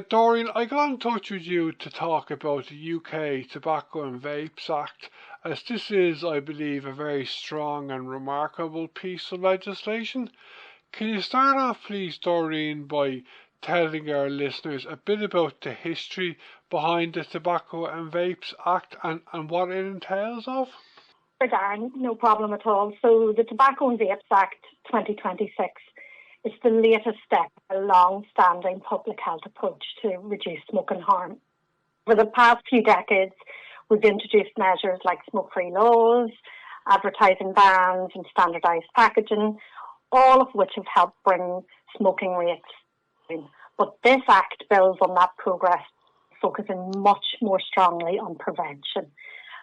Doreen, I got in touch with you to talk about the UK Tobacco and Vapes Act, as this is, I believe, a very strong and remarkable piece of legislation. Can you start off, please, Doreen, by telling our listeners a bit about the history behind the Tobacco and Vapes Act and what it entails of? Sure, Darren, no problem at all. So the Tobacco and Vapes Act 2026 is the latest step in a long-standing public health approach to reduce smoking harm. Over the past few decades, we've introduced measures like smoke-free laws, advertising bans and standardised packaging, all of which have helped bring smoking rates down. But this Act builds on that progress, focusing much more strongly on prevention.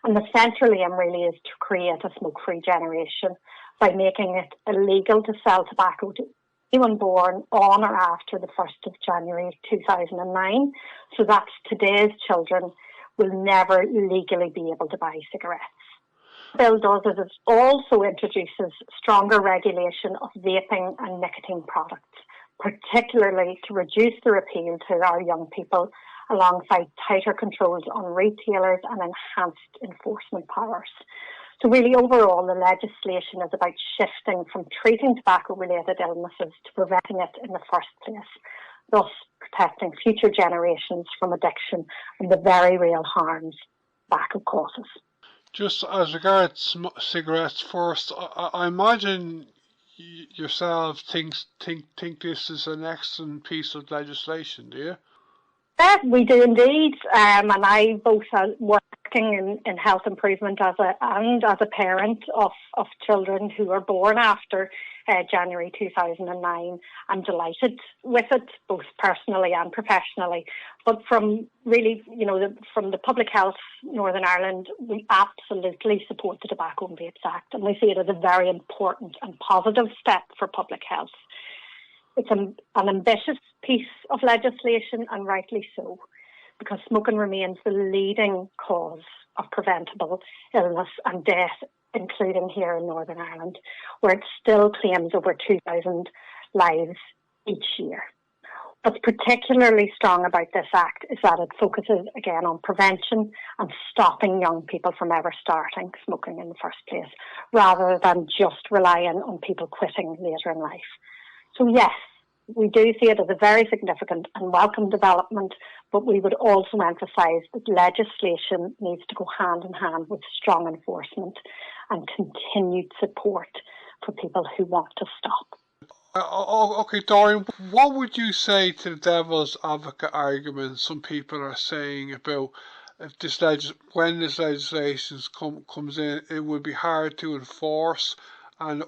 And the central aim really is to create a smoke-free generation by making it illegal to sell tobacco to anyone born on or after the 1st of January 2009. So that's today's children will never legally be able to buy cigarettes. The bill does is it also introduces stronger regulation of vaping and nicotine products, particularly to reduce their appeal to our young people, alongside tighter controls on retailers and enhanced enforcement powers. So really overall, the legislation is about shifting from treating tobacco-related illnesses to preventing it in the first place, thus protecting future generations from addiction and the very real harms tobacco causes. Just as regards cigarettes first, I imagine yourselves think this is an excellent piece of legislation, do you? Yes, we do indeed, and I both working in health improvement as a parent of children who were born after January 2009. I'm delighted with it, both personally and professionally. But from really, from the Public Health Northern Ireland, we absolutely support the Tobacco and Vapes Act, and we see it as a very important and positive step for public health. It's an ambitious piece of legislation, and rightly so, because smoking remains the leading cause of preventable illness and death, including here in Northern Ireland, where it still claims over 2,000 lives each year. What's particularly strong about this Act is that it focuses again on prevention and stopping young people from ever starting smoking in the first place, rather than just relying on people quitting later in life. So yes, we do see it as a very significant and welcome development, but we would also emphasise that legislation needs to go hand in hand with strong enforcement and continued support for people who want to stop. Okay, Doreen, what would you say to the devil's advocate argument some people are saying about if when this legislation comes in, it would be hard to enforce, and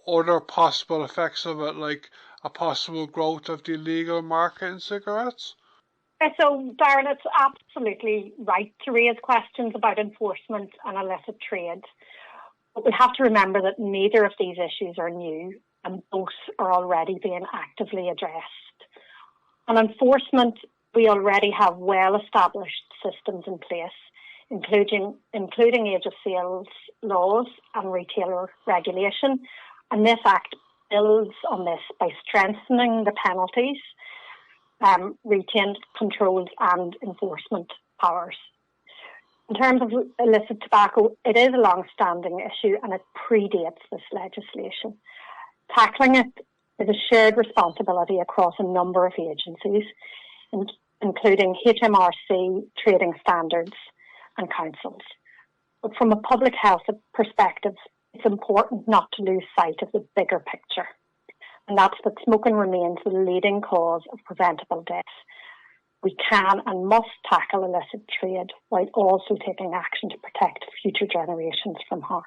other possible effects of it, like a possible growth of the illegal market in cigarettes? So, Darren, it's absolutely right to raise questions about enforcement and illicit trade. But we have to remember that neither of these issues are new, and both are already being actively addressed. On enforcement, we already have well-established systems in place, including age of sales laws and retailer regulation. And this Act builds on this by strengthening the penalties, retained controls and enforcement powers. In terms of illicit tobacco, it is a long-standing issue and it predates this legislation. Tackling it is a shared responsibility across a number of agencies, including HMRC, trading standards and councils. But from a public health perspective, it's important not to lose sight of the bigger picture, and that's that smoking remains the leading cause of preventable death. We can and must tackle illicit trade while also taking action to protect future generations from harm.